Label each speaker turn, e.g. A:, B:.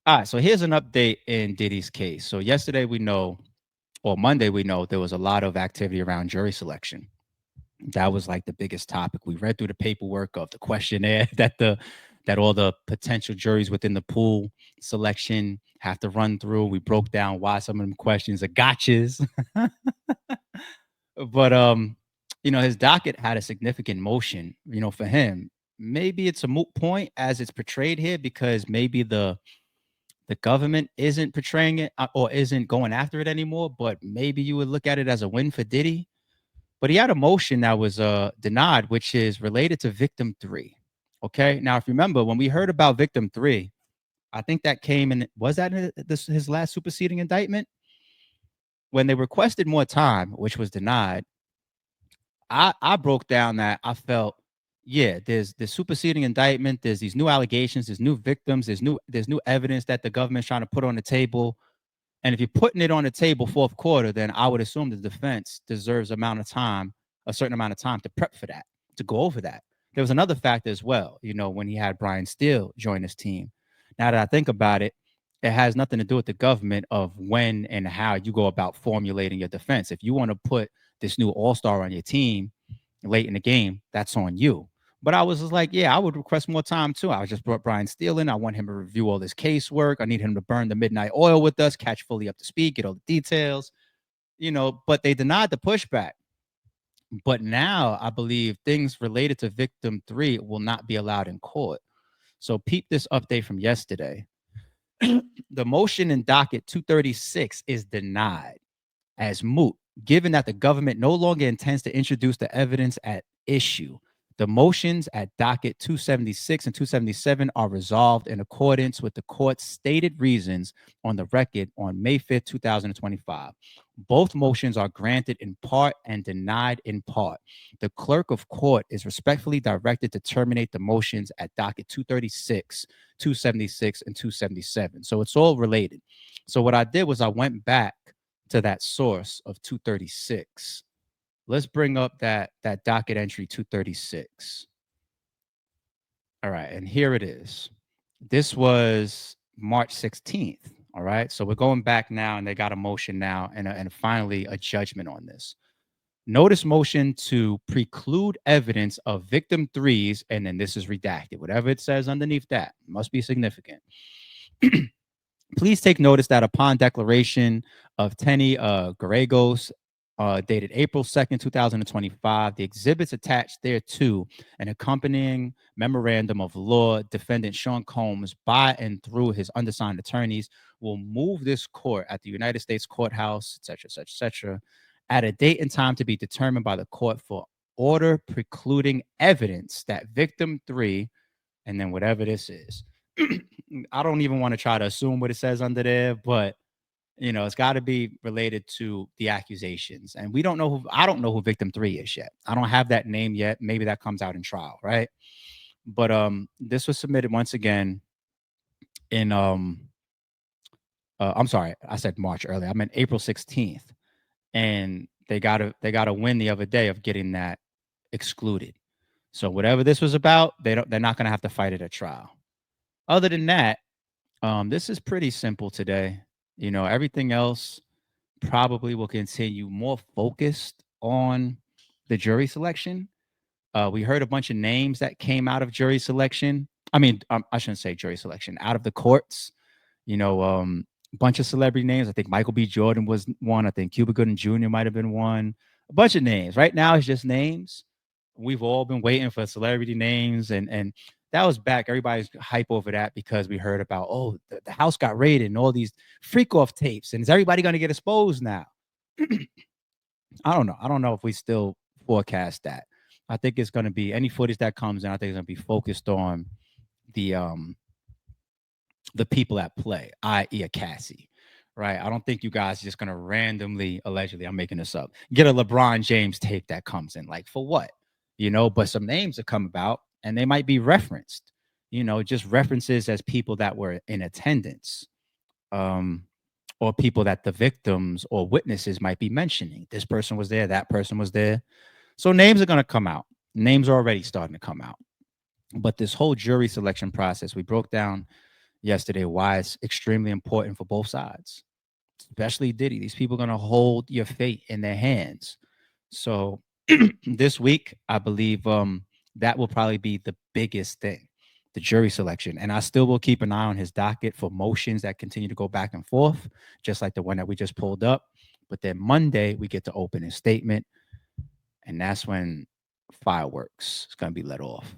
A: All right, so here's an update in Diddy's case. So yesterday we know, or Monday we know, there was a lot of activity around jury selection. That was like the biggest topic. We read through the paperwork of the questionnaire that all the potential juries within the pool selection have to run through. We broke down why some of them questions are gotchas. But his docket had a significant motion, for him. Maybe it's a moot point as it's portrayed here because maybe the government isn't portraying it or isn't going after it anymore, but maybe you would look at it as a win for Diddy. But he had a motion that was denied, which is related to victim 3. Okay. Now, if you remember, when we heard about victim 3, I think that came in, was that his last superseding indictment? When they requested more time, which was denied, I broke down that I felt, yeah, there's the superseding indictment, there's these new allegations, there's new victims, there's new evidence that the government's trying to put on the table. And if you're putting it on the table fourth quarter, then I would assume the defense deserves a certain amount of time to prep for that, to go over that. There was another factor as well, when he had Brian Steele join his team. Now that I think about it, it has nothing to do with the government of when and how you go about formulating your defense. If you want to put this new all-star on your team late in the game, that's on you. But I was just like, yeah, I would request more time too. I just brought Brian Steele in. I want him to review all this casework. I need him to burn the midnight oil with us, catch fully up to speed, get all the details, but they denied the pushback. But now I believe things related to victim 3 will not be allowed in court. So peep this update from yesterday. The motion in docket 236 is denied as moot, given that the government no longer intends to introduce the evidence at issue. The motions at docket 276 and 277 are resolved in accordance with the court's stated reasons on the record on May 5th, 2025. Both motions are granted in part and denied in part. The clerk of court is respectfully directed to terminate the motions at docket 236, 276, and 277. So it's all related. So what I did was I went back to that source of 236. Let's bring up that docket entry 236. All right, and here it is. This was March 16th. All right, so we're going back now, and they got a motion now, and finally a judgment on this. Notice motion to preclude evidence of victim 3's, and then this is redacted. Whatever it says underneath that must be significant. Please take notice that upon declaration of Tenny Garagos, dated April 2nd, 2025, the exhibits attached thereto, an accompanying memorandum of law, defendant Sean Combs, by and through his undersigned attorneys, will move this court at the United States Courthouse, etc., etc., etc., at a date and time to be determined by the court for order precluding evidence that victim 3, and then whatever this is. I don't even want to try to assume what it says under there, but it's got to be related to the accusations. And I don't know who victim 3 is yet. I don't have that name yet. Maybe that comes out in trial, right? But this was submitted once again in I'm sorry, I said March earlier. I meant April 16th. And they got a win the other day of getting that excluded. So whatever this was about, they're not going to have to fight it at trial. Other than that, this is pretty simple today. Everything else probably will continue more focused on the jury selection. We heard a bunch of names that came out of jury selection. I mean, I shouldn't say jury selection, out of the courts. A bunch of celebrity names. I think Michael B. Jordan was one. I think Cuba Gooding Jr. might have been one. A bunch of names. Right now, it's just names. We've all been waiting for celebrity names, and that was back. Everybody's hype over that because we heard about, the house got raided and all these freak off tapes, and is everybody going to get exposed now? I don't know. I don't know if we still forecast that. I think it's going to be any footage that comes in. I think it's going to be focused on the the people at play, i.e., a Cassie. Right. I don't think you guys are just going to randomly, allegedly, I'm making this up, get a LeBron James tape that comes in. Like, for what? But some names have come about and they might be referenced, just references as people that were in attendance, or people that the victims or witnesses might be mentioning. This person was there, that person was there. So names are going to come out. Names are already starting to come out. But this whole jury selection process, we broke down, yesterday why it's extremely important for both sides, especially Diddy. These people are going to hold your fate in their hands. So this week, I believe that will probably be the biggest thing, the jury selection. And I still will keep an eye on his docket for motions that continue to go back and forth, just like the one that we just pulled up. But then Monday, we get to open his statement, and that's when fireworks is going to be let off.